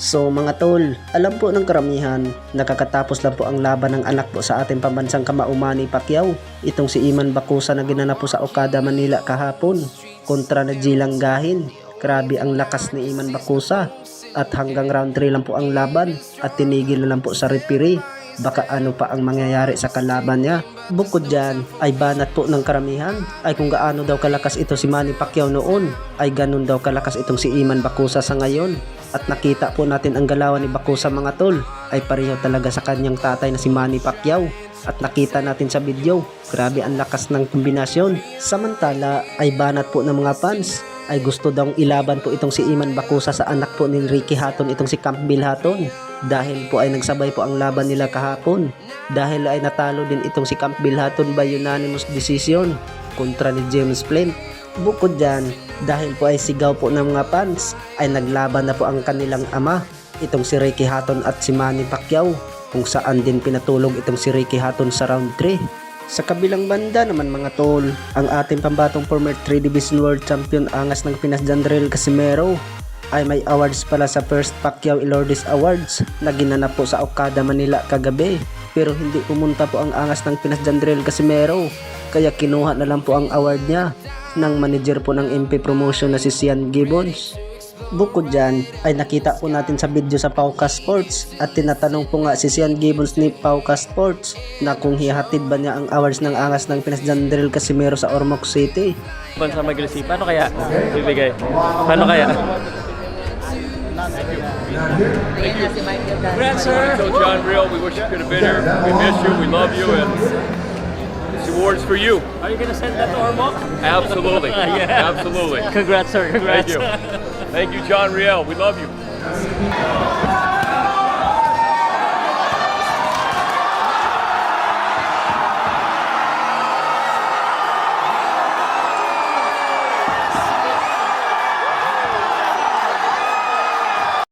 So mga tol, alam po ng karamihan, nakakatapos lang po ang laban ng anak po sa ating pambansang kamao Manny Pacquiao. Itong si Iman Bacosa na ginanap po sa Okada, Manila kahapon kontra na Jilang Gahin. Grabe ang lakas ni Iman Bacosa at hanggang round 3 lang po ang laban at tinigil na lang po sa referee. Baka ano pa ang mangyayari sa kalaban niya. Bukod dyan ay banat po ng karamihan ay kung gaano daw kalakas ito si Manny Pacquiao noon ay ganun daw kalakas itong si Iman Bacosa sa ngayon. At nakita po natin ang galawan ni Bacosa mga tol ay pareho talaga sa kanyang tatay na si Manny Pacquiao. At nakita natin sa video, grabe ang lakas ng kombinasyon. Samantala ay banat po ng mga fans ay gusto daw ilaban po itong si Iman Bacosa sa anak po ni Ricky Hatton, itong si Campbell Hatton. Dahil po ay nagsabay po ang laban nila kahapon. Dahil ay natalo din itong si Campbell Hatton by unanimous decision kontra ni James Flint. Bukod dyan, dahil po ay sigaw po ng mga fans, ay naglaban na po ang kanilang ama, itong si Ricky Hatton at si Manny Pacquiao, kung saan din pinatulog itong si Ricky Hatton sa round 3. Sa kabilang banda naman mga tol, ang ating pambatong former 3 Division World Champion angas ng Pinas Jandrel Casimero ay may awards pala sa First Pacquiao Elordis Awards na ginanap po sa Okada, Manila kagabi. Pero hindi pumunta po ang angas ng Pinas Jandrel Casimero, kaya kinuha na lang po ang award niya ng manager po ng MP Promotion na si Sian Gibbons. Bukod dyan ay nakita po natin sa video sa Pauka Sports at tinatanong po nga si Sian Gibbons ni Pauka Sports na kung hihatid ba niya ang awards ng angas ng Pinas Jandrel Casimero sa Ormoc City. Sa Maglisi, paano kaya bibigay? Paano kaya? Thank you. Congrats, sir. So John Real, we wish you could have been here. We miss you. We love you, and this award's for you. Are you gonna send that to Ormoc? Absolutely, Yeah. absolutely. Congrats, sir. Congrats. Thank you, John Real. We love you.